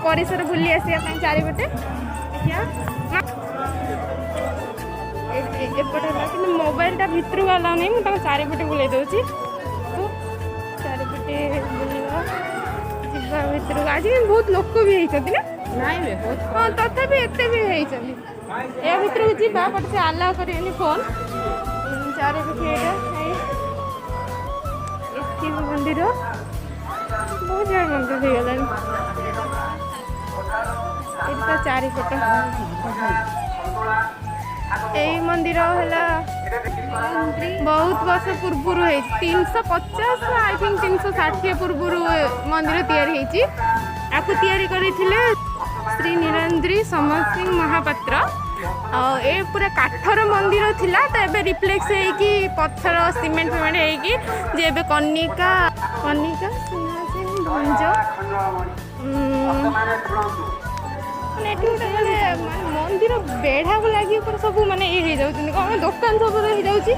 परिसर बुली आसा चारिपटे एपटे कि मोबाइलटा भितर गला नहीं मुझे चारिपटे बुले दूसरी चारिपटे बुलवा जा भितर आज बहुत लोक भी होती ना हाँ तथापि एत भी होती या भितर को जा बट से आलाउ कर फोन चारिपटे मंदिर बहुत जगह मंदिर हो गला चारिपट यही मंदिर है बहुत वर्ष पूर्व 350 आई थिंक 360 पूर्व मंदिर तैयारी आपको तैयारी करथिले श्री नीलाद्री समर सिंह महापात्र ए पूरा काठर मंदिर थिला तो एबे रिफ्लेक्स है कि पत्थर सीमेंट फेमेंट है कि जे एबे कनिका कनिका सिंहासन भंज मंदिर बेढ़ा को लगी सब माने ये हो जाउछन कौन दुकान सब रही जाउछि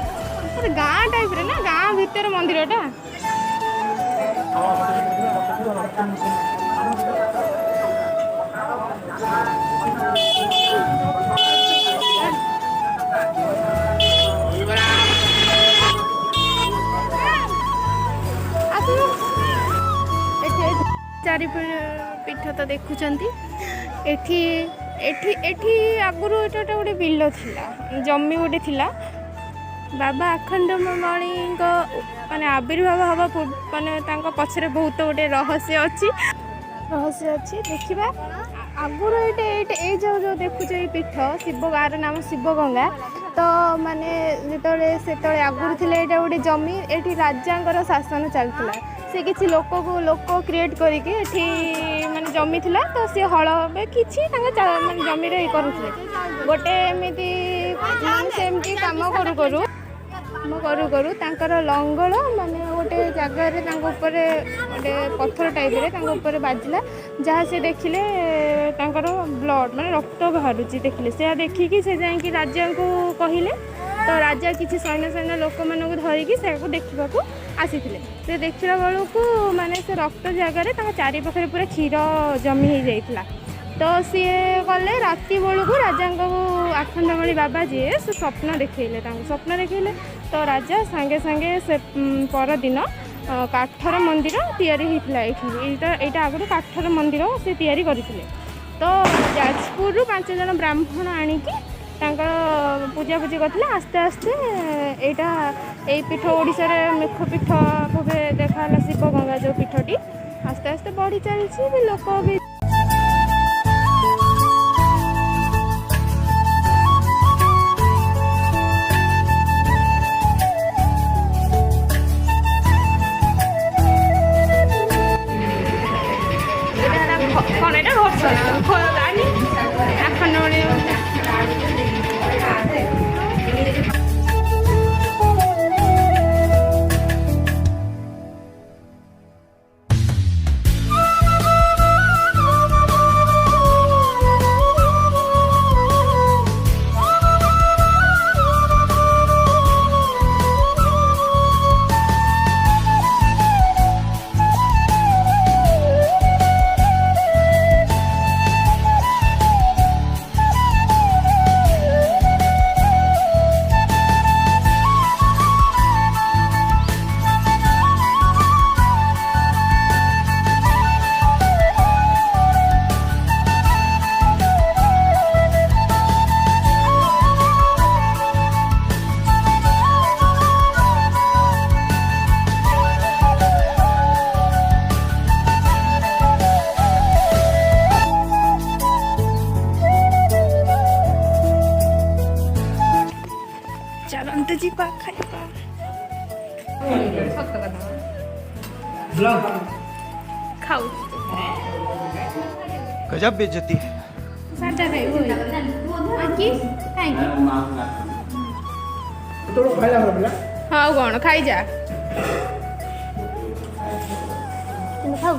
गाँ टाइप रे ना गाँ भीतर मंदिरटा चारि पीठ तो देखुंट एठी एठी एठी आगुरु एटा गोटे बिल थिला जमी गोटे थिला बाबा अखंडमणि माने आविर्भाव हवा माने तांको पछरे बहुत गोटे रहस्य अच्छी देखिबा आगुरु ए जो देखुछ ए पीठ शिव गार नाम शिव गंगा तो माने जेतले सेतले आगुरु थिले एटा गोटे जमी एठी राजांकर शासन चलथिला से किसी लोक क्रिएट करके माने जमी थिला तो सी हल किसी माने जमी रे करुले गोटे एमती सेमती काम करू करू तांकर लंगल माने गोटे जगार गोटे पत्थर टाइप रे बाजिला जहाँ से देखिले तांकर ब्लड माने रक्त बाहर देखिले से देखिकी से जाकि राजा को कहले तो राजा किसी सैन्य लोक मानक धरिकी से देखा आसी से देखला बेलू माने से रक्त जगार चारि पाखे पूरा क्षीर जमी हो जाइला तो सी गले राति बेलू राजा आखंडमणि बाबा जी से स्वप्न देखले स्वप्न देखले तो राजा सांगे सांगे से परदिन काठर मंदिर तैयारी होता यहाँ आगुरी काठर मंदिर से तैयारी करथिले तो जाजपुर 5 जन ब्राह्मण आणिकी पूजा पूजी करते आस्ते आस्ते यहाँ यही पीठ ओडिशा रे मुख्य पीठ भावे देखा शिव गंगा जो पीठटी आस्ते आस्ते बढ़ी चलती लोक भी चलते जीवा खाइबा खाऊ गजब बेइज्जती है सादा खाई की थैंक तो खाइला बोला हां कोन खाई जा खाऊ